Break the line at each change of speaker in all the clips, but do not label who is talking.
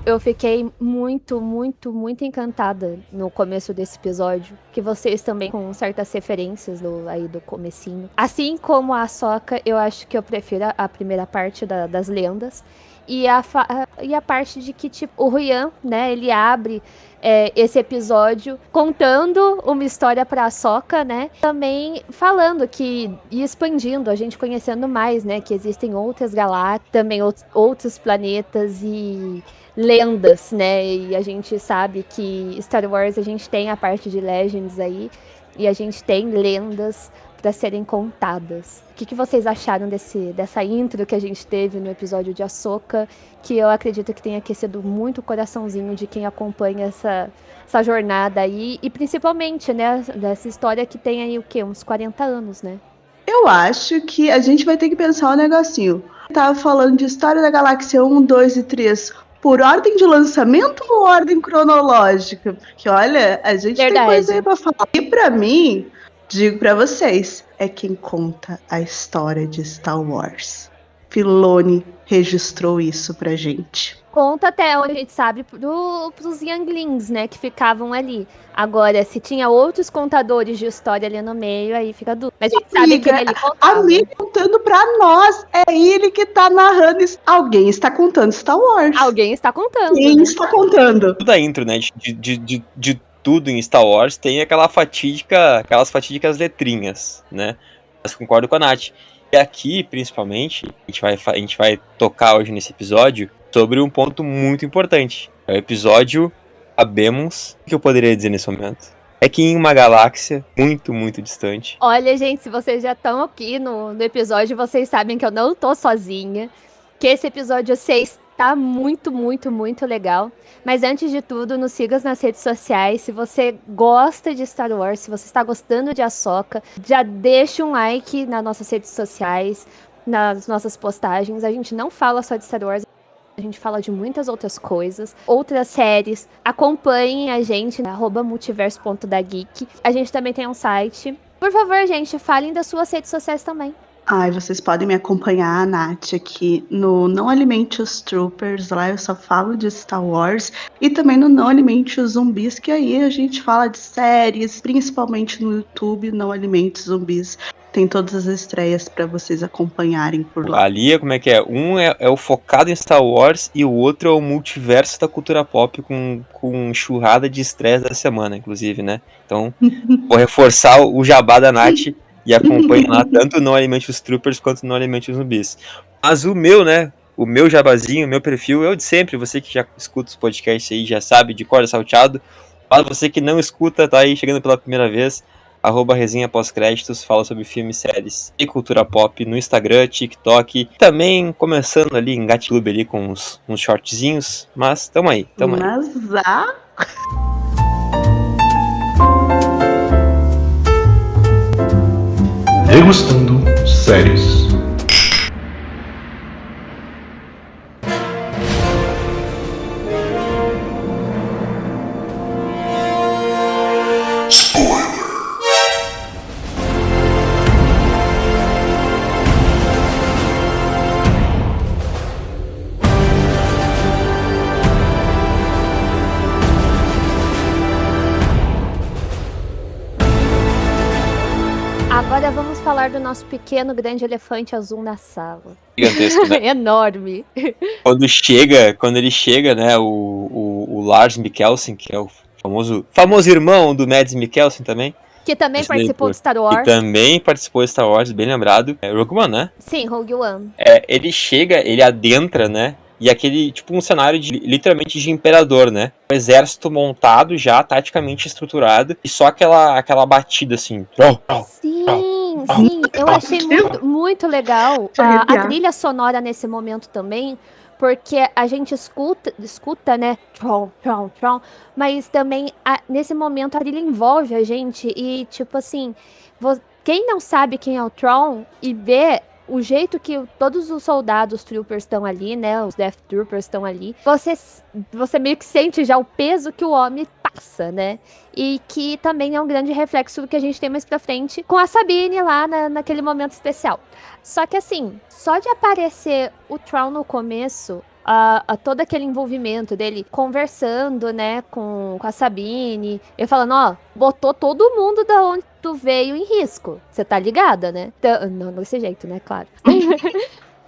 eu fiquei muito, muito, muito encantada no começo desse episódio. Que vocês também com certas referências aí do comecinho. Assim como a Ahsoka, eu acho que eu prefiro a primeira parte das lendas. E a parte de que, tipo, o Ryan, né, ele abre esse episódio contando uma história pra Ahsoka, né? Também falando e expandindo, a gente conhecendo mais, né? Que existem outras galáxias, também outros planetas e lendas, né? E a gente sabe que Star Wars a gente tem a parte de Legends aí, e a gente tem lendas para serem contadas. O que vocês acharam dessa intro que a gente teve no episódio de Ahsoka, que eu acredito que tenha aquecido muito o coraçãozinho de quem acompanha essa jornada aí, e principalmente, né, dessa história que tem aí o quê? Uns 40 anos, né?
Eu acho que a gente vai ter que pensar um negocinho. Eu tava falando de História da Galáxia 1, 2 e 3 por ordem de lançamento ou ordem cronológica? Porque, olha, a gente tem coisa aí
Verdade.
pra falar. E pra mim, digo pra vocês, é quem conta a história de Star Wars. Filoni registrou isso pra gente.
Conta até onde a gente sabe pros younglings, né, que ficavam ali. Agora, se tinha outros contadores de história ali no meio, aí fica dúvida. Mas a gente sabe que
Amiga,
ele ali contava.
amigo contando pra nós, é ele que tá narrando isso. Alguém está contando Star Wars.
Alguém está contando,
Quem
né?
está contando?
Toda intro, né, de tudo em Star Wars tem aquelas fatídicas letrinhas, né? Mas concordo com a Nath. E aqui, principalmente, a gente vai tocar hoje nesse episódio sobre um ponto muito importante. É o episódio Sabemos, o que eu poderia dizer nesse momento? É que em uma galáxia muito, muito distante.
Olha, gente, se vocês já estão aqui no episódio, vocês sabem que eu não tô sozinha. Que esse episódio 6 tá muito, muito, muito legal. Mas antes de tudo, nos siga nas redes sociais. Se você gosta de Star Wars, se você está gostando de Ahsoka, já deixa um like nas nossas redes sociais, nas nossas postagens. A gente não fala só de Star Wars. A gente fala de muitas outras coisas, outras séries. Acompanhem a gente na @multiverso.dageek. A gente também tem um site. Por favor, gente, falem das suas redes sociais também.
Ai, vocês podem me acompanhar, a Nath, aqui no Não Alimente os Troopers. Lá eu só falo de Star Wars. E também no Não Alimente os Zumbis, que aí a gente fala de séries, principalmente no YouTube, Não Alimente os Zumbis. Tem todas as estreias para vocês acompanharem por lá.
Ali, como é que é? Um é o focado em Star Wars e o outro é o multiverso da cultura pop com enxurrada de estresse da semana, inclusive, né? Então, vou reforçar o jabá da Nath e acompanhe lá tanto No Alimente os Troopers quanto No Alimente os Zumbis. Mas o meu, né? O meu jabazinho, o meu perfil é o de sempre. Você que já escuta os podcasts aí já sabe de cor salteado. Mas você que não escuta, tá aí chegando pela primeira vez, @resenha pós-créditos, fala sobre filmes, séries e cultura pop no Instagram, TikTok. Também começando ali em GatClub ali com uns shortzinhos, mas tamo aí.
Mas
Degustando séries.
Agora vamos falar do nosso pequeno grande elefante azul na sala.
Gigantesco, né?
Enorme.
Quando ele chega, né, o Lars Mikkelsen, que é o famoso irmão do Mads Mikkelsen também.
Que também
Esse daí,
participou
pô,
de Star
que
Wars.
também participou de Star Wars, bem lembrado. É Rogue One, né?
Sim, Rogue One.
Ele chega, ele adentra, né? E aquele, tipo, um cenário literalmente de imperador, né? Um exército montado já, taticamente estruturado, e só aquela batida assim.
Sim, sim. Eu achei muito, muito legal a trilha sonora nesse momento também, porque a gente escuta, né? Tron, tron, tron, mas também nesse momento a trilha envolve a gente e, tipo assim, quem não sabe quem é o Tron e vê o jeito que todos os soldados troopers estão ali, né? Os Death Troopers estão ali. Você meio que sente já o peso que o homem passa, né? E que também é um grande reflexo do que a gente tem mais pra frente com a Sabine lá naquele momento especial. Só que assim, só de aparecer o Tron no começo, a todo aquele envolvimento dele conversando, né, com a Sabine, ele falando, ó, botou todo mundo da onde tu veio em risco. Você tá ligada, né? Então, não desse jeito, né, claro.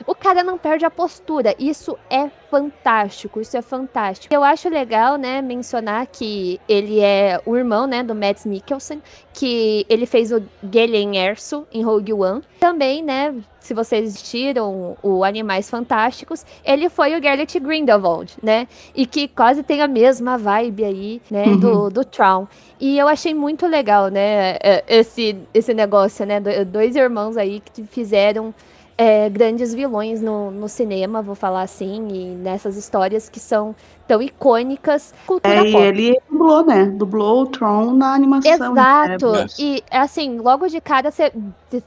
O cara não perde a postura. Isso é fantástico, isso é fantástico. Eu acho legal, né, mencionar que ele é o irmão, né, do Mads Mikkelsen, que ele fez o Galen Erso em Rogue One. Também, né, se vocês assistiram o Animais Fantásticos, ele foi o Gellert Grindelwald, né, e que quase tem a mesma vibe aí, né, do Thrawn. E eu achei muito legal, né, esse negócio, né, dois irmãos aí que fizeram grandes vilões no cinema, vou falar assim, e nessas histórias que são tão icônicas, cultura
E
pop.
ele dublou, né? Dublou o Tron na animação.
Exato.
né?
E, assim, logo de cara,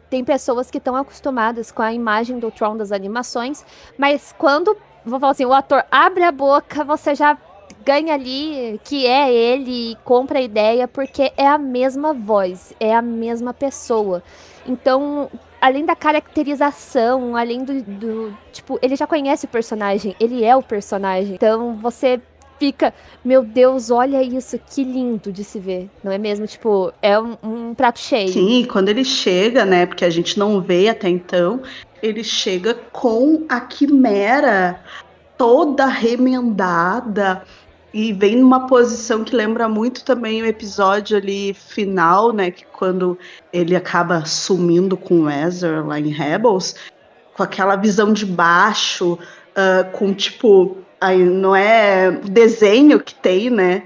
tem pessoas que estão acostumadas com a imagem do Tron das animações, mas quando, vou falar assim, o ator abre a boca, você já ganha ali que é ele e compra a ideia, porque é a mesma voz, é a mesma pessoa. Então, além da caracterização, além tipo, ele já conhece o personagem, ele é o personagem. Então, você fica, meu Deus, olha isso, que lindo de se ver, não é mesmo? Tipo, é um prato cheio.
Sim, quando ele chega, né? Porque a gente não vê até então, ele chega com a quimera toda remendada e vem numa posição que lembra muito também o episódio ali final, né? Que quando ele acaba sumindo com o Ezra lá em Rebels, com aquela visão de baixo, com tipo. Aí não é o desenho que tem, né?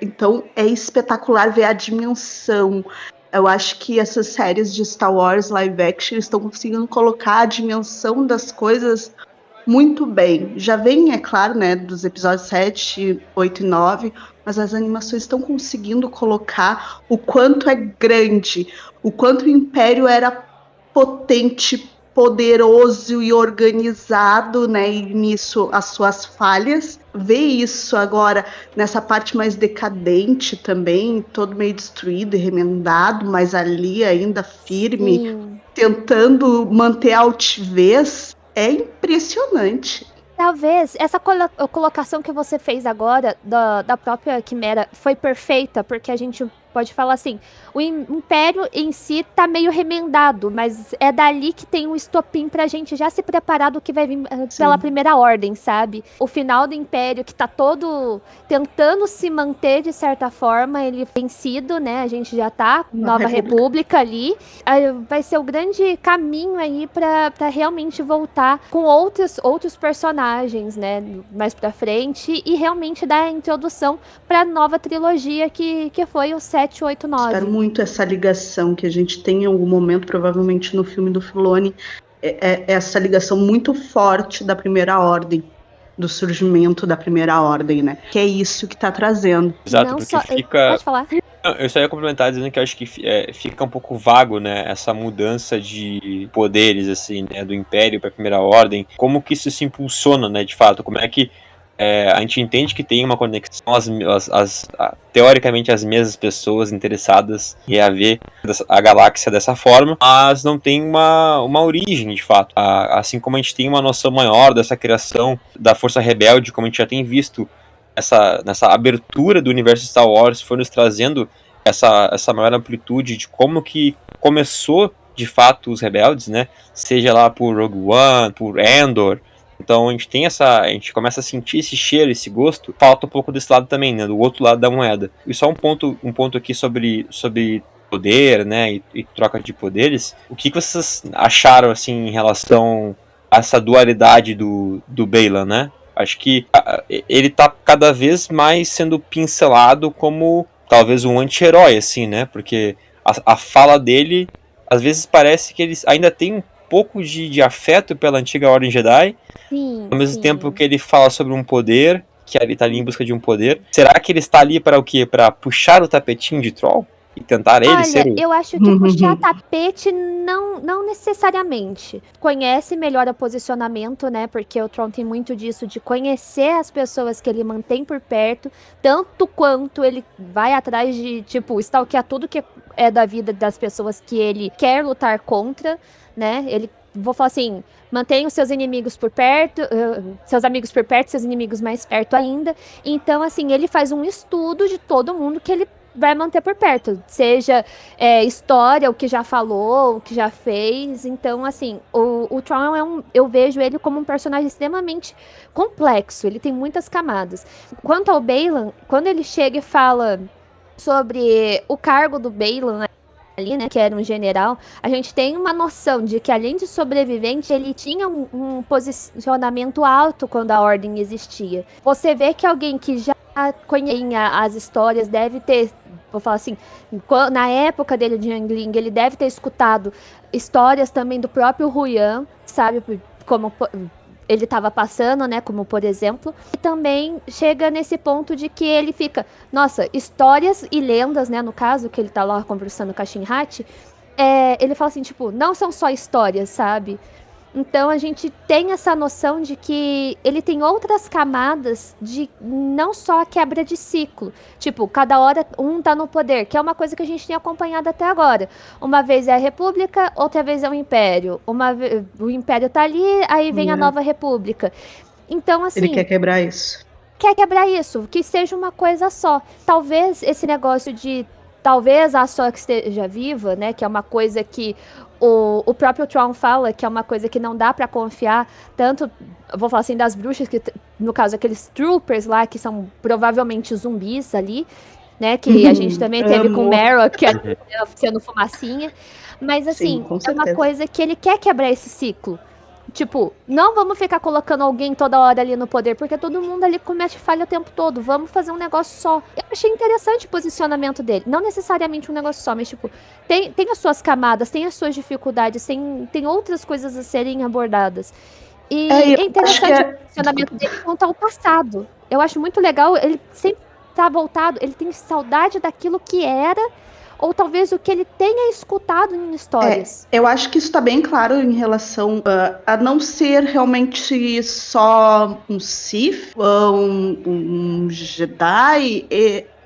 Então é espetacular ver a dimensão. Eu acho que essas séries de Star Wars live action estão conseguindo colocar a dimensão das coisas muito bem. Já vem, é claro, né, dos episódios 7, 8 e 9, mas as animações estão conseguindo colocar o quanto é grande, o quanto o Império era potente, poderoso e organizado, né? E nisso as suas falhas. Ver isso agora nessa parte mais decadente também, todo meio destruído e remendado, mas ali ainda firme,
Sim.
tentando manter a altivez, é impressionante.
Talvez essa colocação que você fez agora da própria Quimera foi perfeita, porque a gente pode falar assim, o Império em si tá meio remendado, mas é dali que tem um estopim pra gente já se preparar do que vai vir pela Primeira Ordem, sabe? O final do Império que tá todo tentando se manter de certa forma, ele vencido, né? A gente já tá, Nova República ali, vai ser o grande caminho aí pra realmente voltar com outros personagens, né? Mais pra frente e realmente dar a introdução pra nova trilogia que foi o 7, 8, 9.
Espero muito essa ligação que a gente tem em algum momento, provavelmente no filme do Filoni, essa ligação muito forte da Primeira Ordem, do surgimento da Primeira Ordem, né? Que é isso que tá trazendo.
Exato,
Não
porque
só,
fica...
Pode falar.
Eu só ia complementar dizendo que eu acho que fica um pouco vago, né, essa mudança de poderes, assim, né, do Império para a Primeira Ordem, como que isso se impulsiona, né, de fato, como é que a gente entende que tem uma conexão, teoricamente as mesmas pessoas interessadas em ver a galáxia dessa forma, mas não tem uma origem, de fato, assim como a gente tem uma noção maior dessa criação da Força Rebelde, como a gente já tem visto nessa abertura do universo Star Wars, foi nos trazendo essa maior amplitude de como que começou de fato os rebeldes, né? Seja lá por Rogue One, por Endor. Então a gente começa a sentir esse cheiro, esse gosto. Falta um pouco desse lado também, né? Do outro lado da moeda. E só um ponto aqui sobre poder, né? E troca de poderes. O que vocês acharam assim em relação a essa dualidade do Baylan, né? Acho que ele tá cada vez mais sendo pincelado como talvez um anti-herói, assim, né? Porque a fala dele, às vezes parece que ele ainda tem um pouco de afeto pela antiga Ordem Jedi,
Sim,
ao mesmo
sim.
tempo que ele fala sobre um poder, que ele tá ali em busca de um poder. Será que ele está ali para o quê? Para puxar o tapetinho de Troll? E tentar ele ser
Olha, eu acho que puxar tapete não necessariamente. Conhece melhor o posicionamento, né? Porque o Tron tem muito disso, de conhecer as pessoas que ele mantém por perto, tanto quanto ele vai atrás de, tipo, stalkear tudo que é da vida das pessoas que ele quer lutar contra, né? Ele vou falar assim, mantenha os seus inimigos por perto, seus amigos por perto, seus inimigos mais perto ainda. Então, assim, ele faz um estudo de todo mundo que ele vai manter por perto. Seja história, o que já falou, o que já fez. Então, assim, o Tron eu vejo ele como um personagem extremamente complexo. Ele tem muitas camadas. Quanto ao Baylan, quando ele chega e fala sobre o cargo do Baylan ali, né, que era um general, a gente tem uma noção de que, além de sobrevivente, ele tinha um posicionamento alto quando a ordem existia. Você vê que alguém que já conhecia as histórias deve ter, vou falar assim, na época dele de Yangling, ele deve ter escutado histórias também do próprio Ruyan, sabe, como ele estava passando, né, como por exemplo, e também chega nesse ponto de que ele fica, nossa, histórias e lendas, né, no caso, que ele tá lá conversando com a Shinrachi, ele fala assim, tipo, não são só histórias, sabe? Então a gente tem essa noção de que ele tem outras camadas de não só a quebra de ciclo. Tipo, cada hora um tá no poder, que é uma coisa que a gente tem acompanhado até agora. Uma vez é a República, outra vez é o Império. O Império tá ali, aí vem a nova República. Então, assim...
Ele quer quebrar isso.
Quer quebrar isso, que seja uma coisa só. Talvez esse negócio de... Talvez a Ahsoka esteja viva, né? Que é uma coisa que o próprio Tron fala, que é uma coisa que não dá pra confiar. Tanto, vou falar assim, das bruxas, que no caso aqueles troopers lá, que são provavelmente zumbis ali, né? Que a gente também teve com o Meryl, que é sendo fumacinha. Mas assim,
Sim,
é uma coisa que ele quer quebrar esse ciclo. Tipo, não vamos ficar colocando alguém toda hora ali no poder, porque todo mundo ali comete falha o tempo todo. Vamos fazer um negócio só. Eu achei interessante o posicionamento dele. Não necessariamente um negócio só, mas tipo, tem as suas camadas, tem as suas dificuldades, tem outras coisas a serem abordadas. E é interessante o posicionamento dele quanto ao passado. Eu acho muito legal, ele sempre tá voltado, ele tem saudade daquilo que era, ou talvez o que ele tenha escutado em histórias.
Eu acho que isso está bem claro em relação a não ser realmente só um Sith, um Jedi,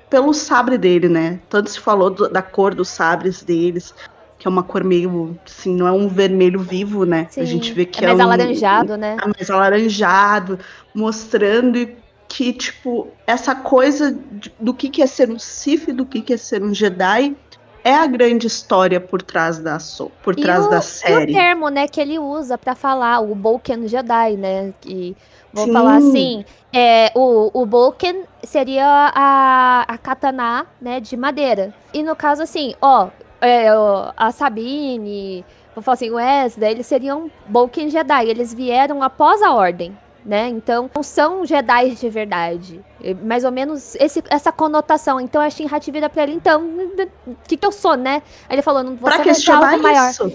pelo sabre dele, né? Tanto se falou da cor dos sabres deles, que é uma cor meio, assim, não é um vermelho vivo, né?
Sim,
a gente vê que
é mais alaranjado, né?
É mais alaranjado, mostrando que, tipo, essa coisa do que é ser um Sith, do que é ser um Jedi, é a grande história por trás da série.
E o termo, né, que ele usa pra falar, o Boken Jedi, né, que vou
Sim.
falar assim, o Boken seria a katana, né, de madeira. E no caso assim, a Sabine, vou falar assim, o Ezra, eles seriam Boken Jedi, eles vieram após a Ordem. Né? Então, não são Jedi de verdade. Mais ou menos essa conotação. Então, a Shinrachi vira pra ele, então, o que eu sou, né? Aí ele falou, você
pra
vai ser algo maior.
Isso?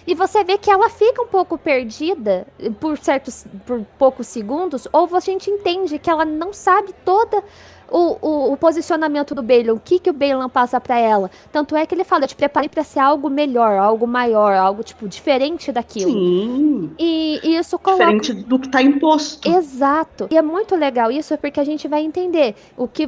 E você vê que ela fica um pouco perdida por poucos segundos, ou a gente entende que ela não sabe toda o posicionamento do Baylan, o que o Baylan passa pra ela. Tanto é que ele fala, eu te preparei pra ser algo melhor, algo maior, algo, tipo, diferente daquilo.
Sim.
E isso coloca...
Diferente do que tá imposto.
Exato. E é muito legal isso, porque a gente vai entender o que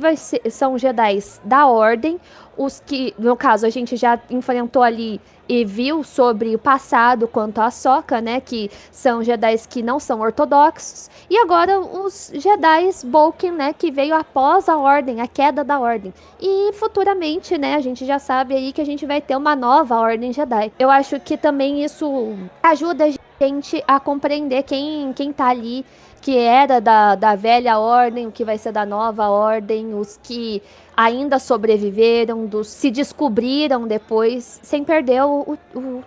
são Jedis da Ordem, os que, no caso, a gente já enfrentou ali e viu sobre o passado quanto a Ahsoka, né, que são Jedis que não são ortodoxos, e agora os Jedis Boken, né, que veio após a Ordem, a queda da Ordem. E futuramente, né, a gente já sabe aí que a gente vai ter uma nova Ordem Jedi. Eu acho que também isso ajuda a gente a compreender quem tá ali, que era da velha ordem, o que vai ser da nova ordem, os que ainda sobreviveram, se descobriram depois, sem perder o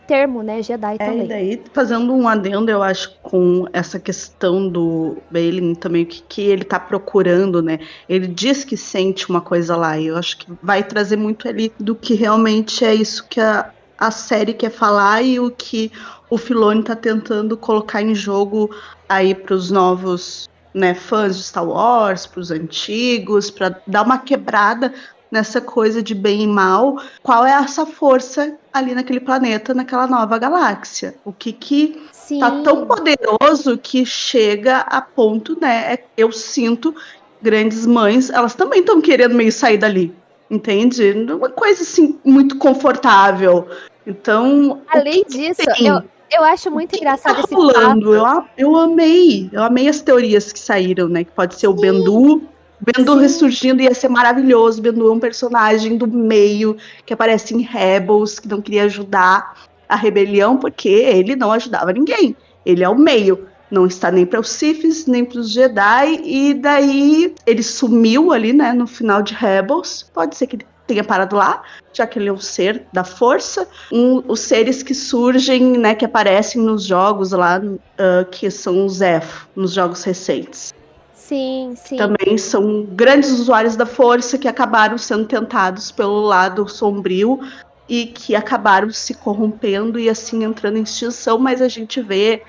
termo, né, Jedi também.
E daí, fazendo um adendo, eu acho, com essa questão do Baylan também, o que ele tá procurando, né, ele diz que sente uma coisa lá, e eu acho que vai trazer muito ali do que realmente é isso que a série quer falar e o que o Filoni tá tentando colocar em jogo aí pros novos, né, fãs de Star Wars, pros antigos, para dar uma quebrada nessa coisa de bem e mal. Qual é essa força ali naquele planeta, naquela nova galáxia? O que tá tão poderoso que chega a ponto, né, eu sinto grandes mães, elas também estão querendo meio sair dali. Entende? Uma coisa assim muito confortável. Então,
além disso, Eu acho muito
que
engraçado
tá
esse
rolando?
fato.
Eu amei as teorias que saíram, né? Que pode ser o
Sim,
Bendu. O Bendu
sim.
ressurgindo ia ser maravilhoso. O Bendu é um personagem do meio que aparece em Rebels, que não queria ajudar a rebelião, porque ele não ajudava ninguém. Ele é o meio. Não está nem para os Siths, nem para os Jedi. E daí ele sumiu ali, né? No final de Rebels. Pode ser que ele tenha parado lá, já que ele é um ser da força. Os seres que surgem, né, que aparecem nos jogos lá, que são os Zeph, nos jogos recentes.
Sim, sim.
Também são grandes usuários da força que acabaram sendo tentados pelo lado sombrio e que acabaram se corrompendo e assim entrando em extinção, mas a gente vê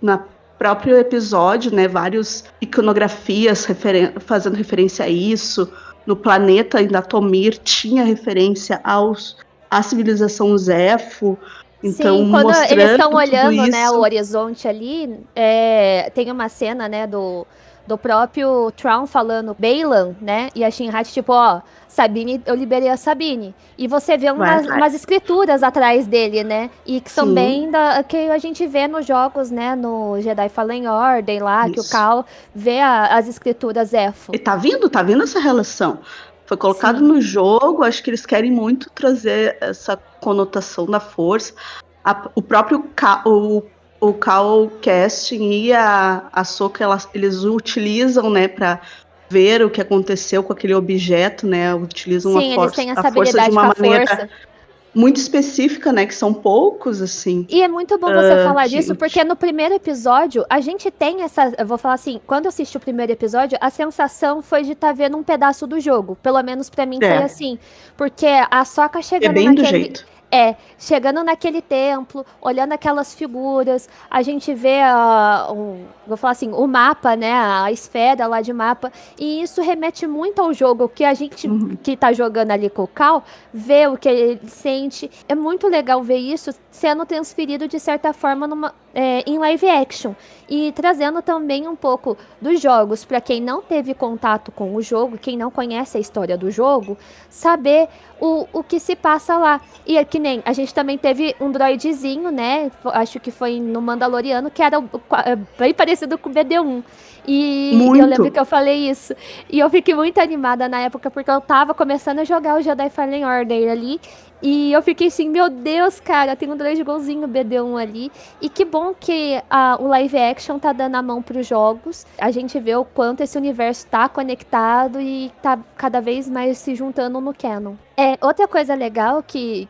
na próprio episódio, né, várias iconografias fazendo referência a isso. No planeta Datomir tinha referência à civilização Zefo, então
Sim, quando eles estão
mostrando tudo
olhando, né, o
isso.
horizonte ali, tem uma cena, né, do próprio Traum falando Bailan, né, e a Shinrat, tipo, ó, Sabine, eu liberei a Sabine. E você vê
Vai
umas
atrás.
escrituras atrás dele, né, e que são
Sim,
bem que a gente vê nos jogos, né, no Jedi Fallen Order lá, que o
isso.
Cal vê as escrituras Elfo.
E tá vindo essa relação. Foi colocado
Sim.
no jogo, acho que eles querem muito trazer essa conotação da força. O próprio o Cal Casting e a Soka, eles utilizam, né, para ver o que aconteceu com aquele objeto, né? Utilizam
Sim, eles têm
a
essa
força de
habilidade
uma
com a
maneira
força.
muito específica, né? Que são poucos, assim,
E é muito bom você falar disso,
que
porque no primeiro episódio, a gente tem essa. Eu vou falar assim, quando eu assisti o primeiro episódio, a sensação foi de estar vendo um pedaço do jogo. Pelo menos pra mim foi
é,
assim. Porque a Sokka
é
chegando
bem do
naquele.
jeito.
Chegando naquele templo, olhando aquelas figuras, a gente vê, vou falar assim, o mapa, né, a esfera lá de mapa, e isso remete muito ao jogo, que a gente
Uhum.
que tá jogando ali com o Cal, vê o que ele sente. É muito legal ver isso sendo transferido de certa forma em live action e trazendo também um pouco dos jogos para quem não teve contato com o jogo, quem não conhece a história do jogo, saber o que se passa lá. E é que nem a gente também teve um droidezinho, né? Acho que foi no Mandaloriano, que era bem parecido com o BD-1. E eu lembro
Muito.
que eu falei isso. E eu fiquei muito animada na época, porque eu tava começando a jogar o Jedi Fallen Order ali. E eu fiquei assim, meu Deus, cara, tem um droid igualzinho o BD-1 ali. E que bom que o live action tá dando a mão pros jogos. A gente vê o quanto esse universo tá conectado e tá cada vez mais se juntando no canon. Outra coisa legal que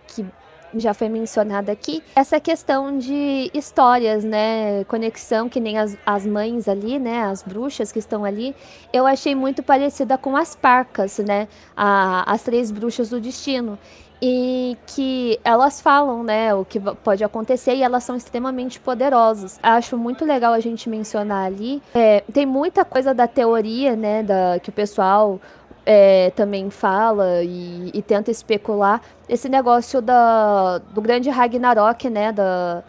já foi mencionada aqui, essa questão de histórias, né? Conexão, que nem as mães ali, né? As bruxas que estão ali. Eu achei muito parecida com as parcas, né? As três bruxas do destino. E que elas falam, né, o que pode acontecer e elas são extremamente poderosas. Acho muito legal a gente mencionar ali. Tem muita coisa da teoria, né, que o pessoal também fala e tenta especular. Esse negócio do grande Ragnarok, né?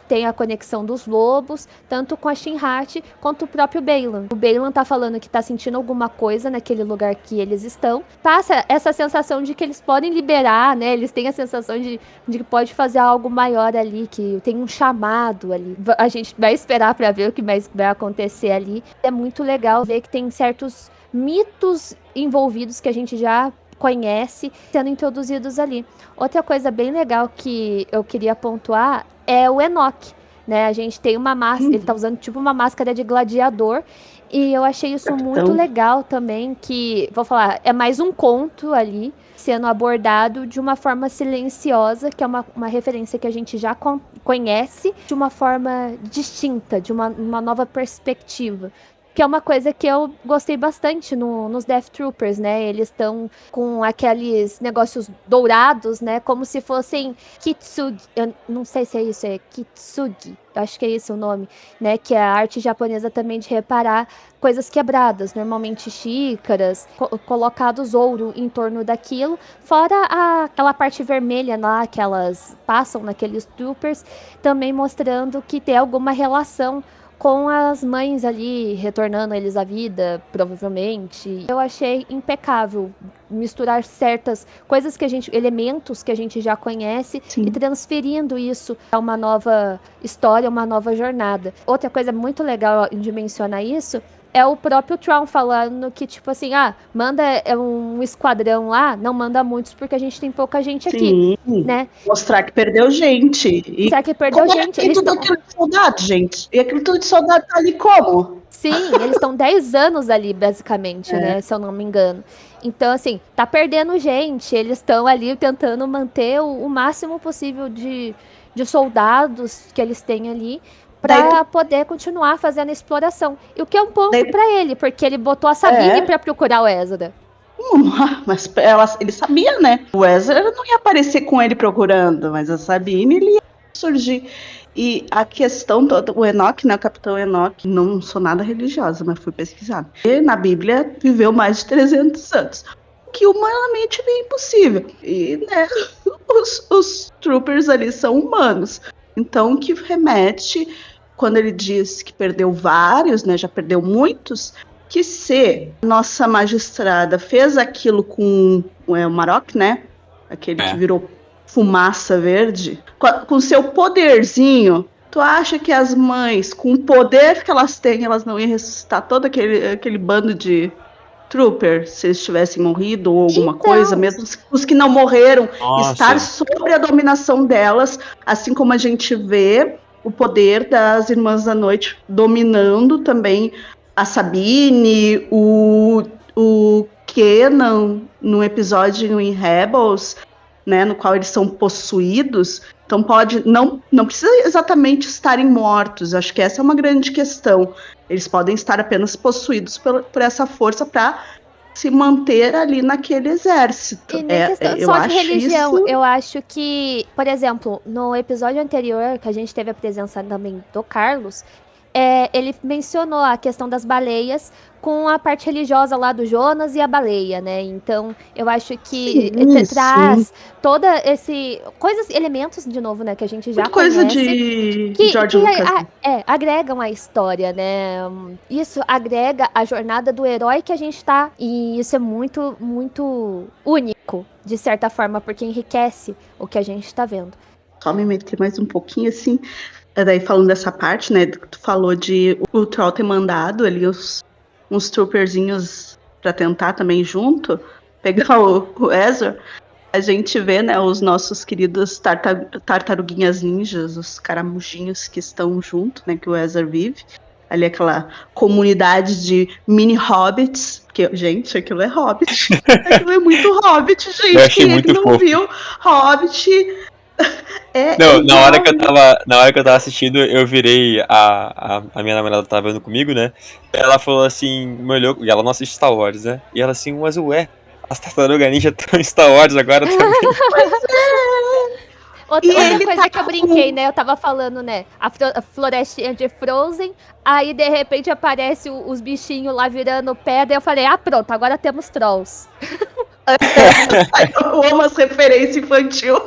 Tem a conexão dos lobos, tanto com a Shinrat quanto o próprio Bailan. O Bailan tá falando que tá sentindo alguma coisa naquele lugar que eles estão. Passa essa sensação de que eles podem liberar, né? Eles têm a sensação de que pode fazer algo maior ali, que tem um chamado ali. A gente vai esperar para ver o que mais vai acontecer ali. É muito legal ver que tem certos mitos envolvidos que a gente já conhece sendo introduzidos ali. Outra coisa bem legal que eu queria pontuar é o Enoch, né? A gente tem uma máscara, ele tá usando tipo uma máscara de gladiador e eu achei isso muito
Capitão.
legal também, que, vou falar, é mais um conto ali sendo abordado de uma forma silenciosa, que é uma referência que a gente já conhece, de uma forma distinta, de uma nova perspectiva. Que é uma coisa que eu gostei bastante nos Death Troopers, né? Eles estão com aqueles negócios dourados, né? Como se fossem kitsugi. Eu não sei se é isso, é kitsugi. Eu acho que é esse o nome, né? Que é a arte japonesa também de reparar coisas quebradas, normalmente xícaras, colocados ouro em torno daquilo. Fora aquela parte vermelha lá que elas passam naqueles troopers, também mostrando que tem alguma relação com as mães ali retornando eles à vida, provavelmente. Eu achei impecável misturar certas coisas elementos que a gente já conhece
Sim.
e transferindo isso a uma nova história, uma nova jornada. Outra coisa muito legal de mencionar isso é o próprio Tron falando que, tipo assim, manda um esquadrão lá, não manda muitos porque a gente tem pouca gente aqui,
Sim.
né?
Mostrar que perdeu gente. E
Será que perdeu
como
gente?
é que tudo aquilo de soldado, gente? E aquilo tudo de soldado tá ali como?
Sim, eles estão 10 anos ali, basicamente, né? Se eu não me engano. Então, assim, tá perdendo gente. Eles estão ali tentando manter o máximo possível de soldados que eles têm ali pra poder continuar fazendo a exploração. E o que é um ponto pra ele, porque ele botou a Sabine pra procurar o Ezra.
Mas ele sabia, né? O Ezra não ia aparecer com ele procurando, mas a Sabine ele ia surgir. E a questão toda, o Enoch, né? O Capitão Enoch, não sou nada religiosa, mas fui pesquisar. E na Bíblia viveu mais de 300 anos. O que humanamente é impossível. E, né, os troopers ali são humanos. Então, o que remete, quando ele diz que perdeu vários, né? Já perdeu muitos. Que se nossa magistrada fez aquilo com o Marok, né? Aquele que virou fumaça verde, com seu poderzinho, tu acha que as mães, com o poder que elas têm, elas não iam ressuscitar todo aquele bando de troopers se eles tivessem morrido ou alguma coisa, mesmo os que não morreram, estar sob a dominação delas, assim como a gente vê o poder das Irmãs da Noite dominando também a Sabine, o Kenan no episódio em Rebels, né, no qual eles são possuídos. Então não precisa exatamente estarem mortos. Acho que essa é uma grande questão. Eles podem estar apenas possuídos por essa força para se manter ali naquele exército.
E nem questão
eu
só
acho
de religião.
isso...
Eu acho que, por exemplo, no episódio anterior, que a gente teve a presença também do Carlos, ele mencionou a questão das baleias com a parte religiosa lá do Jonas e a baleia, né? Então, eu acho que traz toda elementos, de novo, né? Que a gente já
coisa
conhece.
de George Lucas.
Agregam a história, né? Isso agrega a jornada do herói que a gente tá. E isso é muito, muito único, de certa forma, porque enriquece o que a gente tá vendo.
Só me meter mais um pouquinho, assim... Daí falando dessa parte, né, que tu falou de o Troll ter mandado ali uns trooperzinhos pra tentar também junto, pegar o Ezra, a gente vê, né, os nossos queridos tartaruguinhas ninjas, os caramujinhos que estão junto, né, que o Ezra vive, ali aquela comunidade de mini hobbits, porque, gente, aquilo é hobbit, aquilo é muito hobbit, gente, quem é que não viu Hobbit...
na hora que eu tava assistindo, eu virei a minha namorada tava vendo comigo, né? Ela falou assim, me olhou, e ela não assiste Star Wars, né? E ela assim, mas as tartarugas ninja estão em Star Wars agora também.
Outra coisa que eu brinquei, né? Eu tava falando, né? A florestinha de Frozen. Aí, de repente, aparece os bichinhos lá virando pedra. E eu falei, pronto, agora temos Trolls.
Eu amo as referências infantil.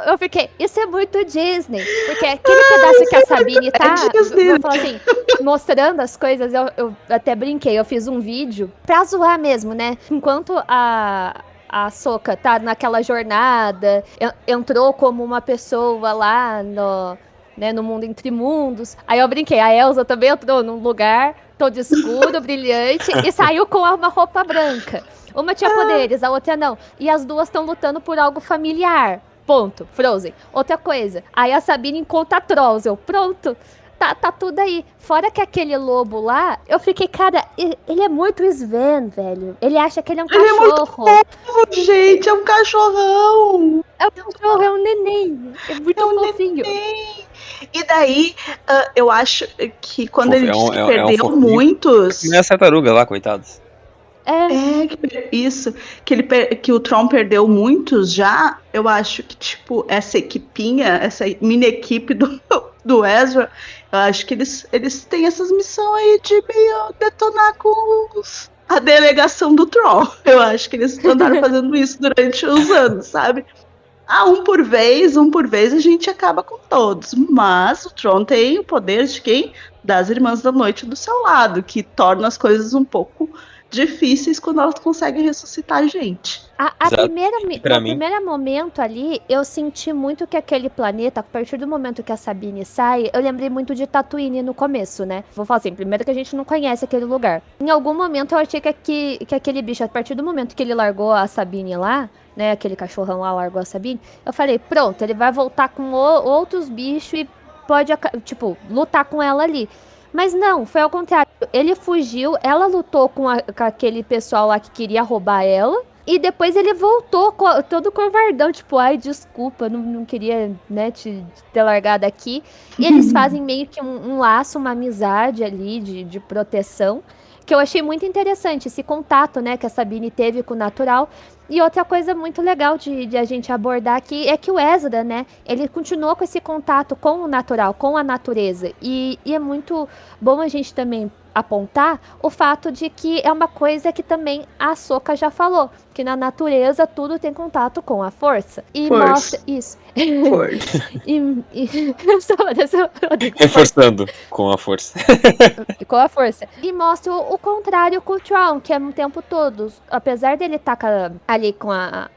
Eu fiquei, isso é muito Disney. Porque aquele pedaço que a Sabine tá, vou falar assim, mostrando as coisas, eu até brinquei, eu fiz um vídeo pra zoar mesmo, né? Enquanto a Ahsoka tá naquela jornada, entrou como uma pessoa lá no mundo entre mundos. Aí eu brinquei, a Elsa também entrou num lugar todo escuro, brilhante, e saiu com uma roupa branca. Uma tinha poderes, a outra não. E as duas estão lutando por algo familiar. Ponto. Frozen. Outra coisa. Aí a Sabine encontra a Trolls. Pronto. Tá tudo aí. Fora que aquele lobo lá, eu fiquei, cara, ele é muito Sven, velho. Ele acha que ele é um cachorro.
Ele é muito fofo, gente. É um cachorrão.
É um cachorro, é um neném. É muito fofinho.
Neném. E daí, eu acho que quando ele disse que perdeu
um
muitos...
Não é a tartaruga lá, coitados.
Que o Tron perdeu muitos já. Eu acho que, tipo, essa equipinha, essa mini equipe do Ezra, eu acho que eles têm essas missões aí de meio detonar com a delegação do Tron. Eu acho que eles andaram fazendo isso durante os anos, sabe? um por vez a gente acaba com todos. Mas o Tron tem o poder de quem? Das Irmãs da Noite do seu lado, que torna as coisas um pouco difíceis quando elas conseguem ressuscitar a gente.
Exato. E pra
No
mim-
primeiro momento ali, eu senti muito que aquele planeta, a partir do momento que a Sabine sai, eu lembrei muito de Tatooine no começo, né? Vou falar assim, primeiro que a gente não conhece aquele lugar. Em algum momento eu achei que aquele bicho, a partir do momento que ele largou a Sabine lá, né, aquele cachorrão lá largou a Sabine, eu falei, pronto, ele vai voltar com outros bichos e pode, tipo, lutar com ela ali. Mas não, foi ao contrário. Ele fugiu, ela lutou com aquele pessoal lá que queria roubar ela. E depois ele voltou todo covardão, tipo, ai, desculpa, não queria, né, te ter largado aqui. E eles fazem meio que um laço, uma amizade ali de proteção, que eu achei muito interessante, esse contato, né, que a Sabine teve com o natural. E outra coisa muito legal de a gente abordar aqui é que o Ezra, né, ele continuou com esse contato com o natural, com a natureza. E é muito bom a gente também apontar o fato de que é uma coisa que também a Ahsoka já falou, que na natureza tudo tem contato com a força. E
Força.
mostra isso.
Força.
Reforçando com a força.
Com a força. E mostra o contrário com o Tron, que é o tempo todo. Apesar dele estar ali com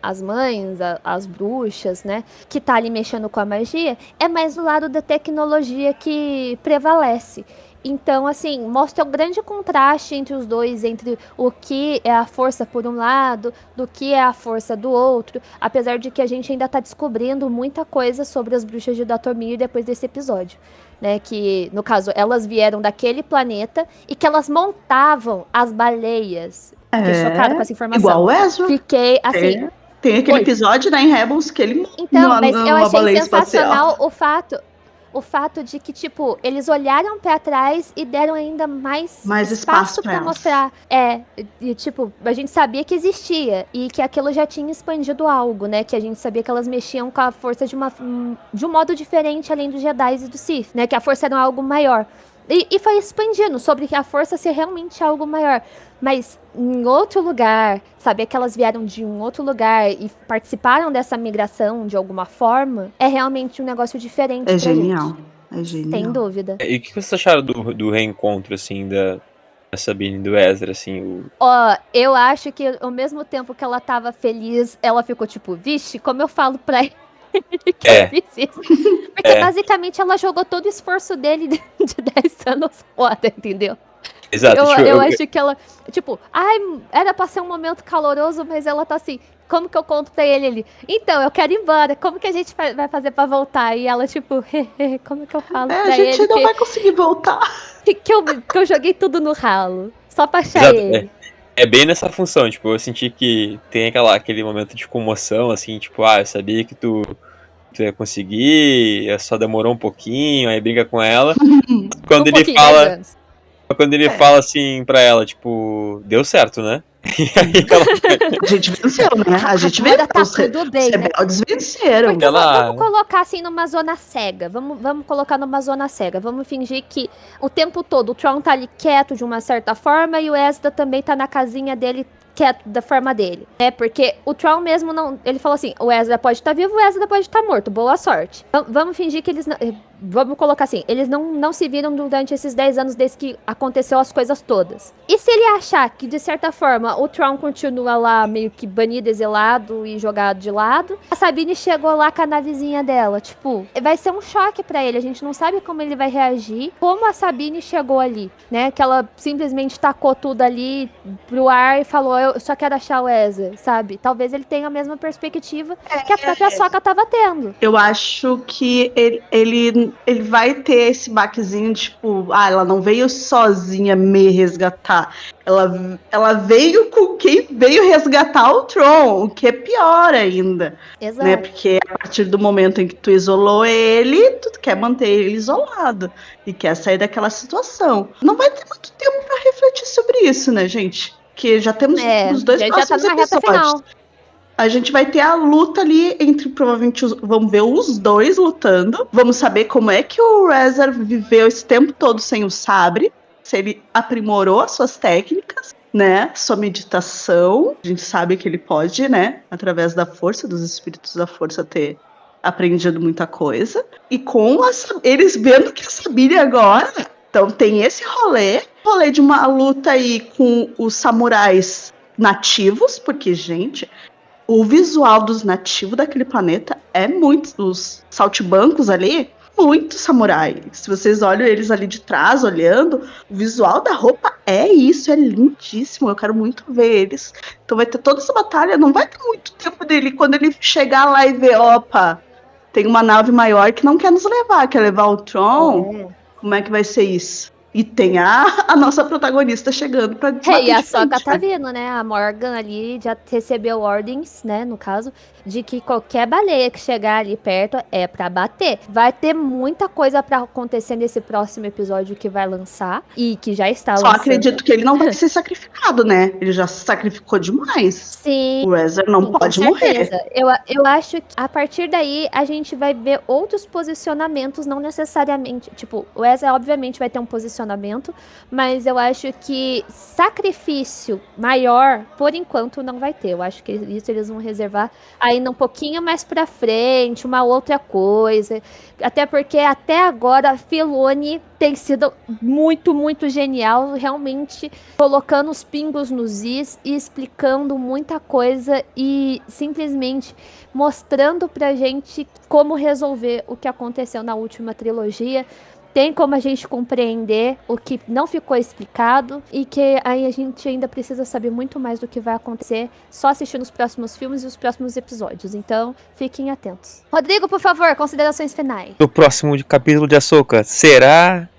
as mães, as bruxas, né? Que tá ali mexendo com a magia, é mais o lado da tecnologia que prevalece. Então, assim, mostra o grande contraste entre os dois, entre o que é a força por um lado, do que é a força do outro, apesar de que a gente ainda tá descobrindo muita coisa sobre as bruxas de Dathomir depois desse episódio, né, que, no caso, elas vieram daquele planeta e que elas montavam as baleias. Fiquei chocada com essa informação.
Igual o Ezra.
Fiquei, assim...
Tem aquele
Oi.
episódio, né, em Rebels, que ele
Então, mas eu achei
baleia
sensacional
espacial.
o fato de que, tipo, eles olharam pra trás e deram ainda mais
espaço
pra
pra elas.
mostrar. E, tipo, a gente sabia que existia e que aquilo já tinha expandido algo, né? Que a gente sabia que elas mexiam com a força de um modo diferente além dos Jedi e do Sith, né? Que a força era algo maior. E foi expandindo sobre que a força ser realmente algo maior. Mas em outro lugar, saber que elas vieram de um outro lugar e participaram dessa migração de alguma forma, é realmente um negócio diferente pra
Genial.
gente.
É genial.
Sem dúvida.
E o que vocês acharam do reencontro, assim, da Sabine e do Ezra, assim?
Ó, eu acho que ao mesmo tempo que ela tava feliz, ela ficou tipo, vixe, como eu falo pra ele que eu fiz isso. Porque basicamente ela jogou todo o esforço dele de 10 anos fora, entendeu?
Exato.
Eu acho que ela, tipo, ai, era pra ser um momento caloroso, mas ela tá assim, como que eu conto pra ele? Então, eu quero ir embora, como que a gente vai fazer pra voltar? E ela, tipo, como que eu falo pra ele?
A gente não vai conseguir voltar.
Que eu joguei tudo no ralo, só pra achar ele.
É bem nessa função, tipo, eu senti que tem aquele momento de comoção, assim, tipo, eu sabia que tu ia conseguir, só demorou um pouquinho, aí briga com ela. Quando ele fala assim pra ela, tipo, deu certo, né? E aí
A gente venceu, né? A gente venceu.
Tá tudo bem,
os
né?
rebeldes venceram.
Porque vamos colocar assim numa zona cega. Vamos colocar numa zona cega. Vamos fingir que o tempo todo o Tron tá ali quieto de uma certa forma e o Ezra também tá na casinha dele quieto da forma dele. Porque o Tron mesmo não... Ele falou assim, o Ezra pode estar vivo, o Ezra pode estar morto. Boa sorte. Vamos fingir que eles... Vamos colocar assim, eles não se viram durante esses 10 anos desde que aconteceu as coisas todas. E se ele achar que, de certa forma, o Tron continua lá meio que banido, exilado e jogado de lado, a Sabine chegou lá com a navezinha dela, tipo, vai ser um choque pra ele, a gente não sabe como ele vai reagir, como a Sabine chegou ali, né, que ela simplesmente tacou tudo ali pro ar e falou, eu só quero achar o Ezra, sabe? Talvez ele tenha a mesma perspectiva que a própria Ahsoka tava tendo.
Eu acho que ele vai ter esse baquezinho, tipo, ela não veio sozinha me resgatar. Ela veio com quem veio resgatar o Tron, o que é pior ainda.
Exato.
Né? Porque a partir do momento em que tu isolou ele, tu quer manter ele isolado e quer sair daquela situação. Não vai ter muito tempo pra refletir sobre isso, né, gente? Porque já temos os dois próximos episódios. A gente vai ter a luta ali entre, provavelmente, vamos ver os dois lutando. Vamos saber como é que o Ezra viveu esse tempo todo sem o sabre. Se ele aprimorou as suas técnicas. né, sua meditação. A gente sabe que ele pode, né, através da força, dos espíritos da força, ter aprendido muita coisa. E com eles vendo que a Sabine agora... Então tem esse rolê de uma luta aí com os samurais nativos, porque, gente, o visual dos nativos daquele planeta é muito... Os saltimbancos ali, muito samurai. Se vocês olham eles ali de trás, olhando, o visual da roupa é isso, é lindíssimo. Eu quero muito ver eles. Então vai ter toda essa batalha, não vai ter muito tempo dele. Quando ele chegar lá e ver, opa, tem uma nave maior que não quer nos levar, quer levar o Tron. Como é que vai ser isso? E tem a nossa protagonista chegando pra bater
E a
de frente,
Sokka tá
né?
vindo, né? A Morgan ali já recebeu ordens, né? No caso, de que qualquer baleia que chegar ali perto é pra bater. Vai ter muita coisa pra acontecer nesse próximo episódio que vai lançar e que já está
Só
lançando.
acredito que ele não vai ser sacrificado, né? Ele já se sacrificou demais.
Sim.
O Ezra não pode
com certeza.
morrer.
Eu acho que a partir daí a gente vai ver outros posicionamentos, não necessariamente. Tipo, o Ezra obviamente vai ter um posicionamento, mas eu acho que sacrifício maior, por enquanto, não vai ter. Eu acho que isso eles vão reservar ainda um pouquinho mais pra frente, uma outra coisa. Até porque até agora a Filoni tem sido muito, muito genial, realmente colocando os pingos nos is e explicando muita coisa e simplesmente mostrando pra gente como resolver o que aconteceu na última trilogia. Tem como a gente compreender o que não ficou explicado e que aí a gente ainda precisa saber muito mais do que vai acontecer só assistindo os próximos filmes e os próximos episódios. Então, fiquem atentos. Rodrigo, por favor, considerações finais.
No próximo capítulo de Ahsoka, será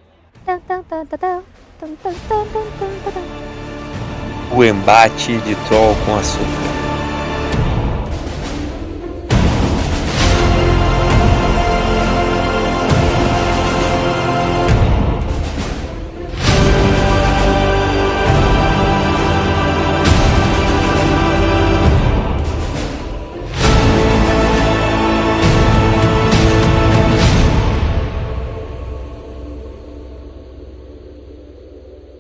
o embate de Troll com Ahsoka.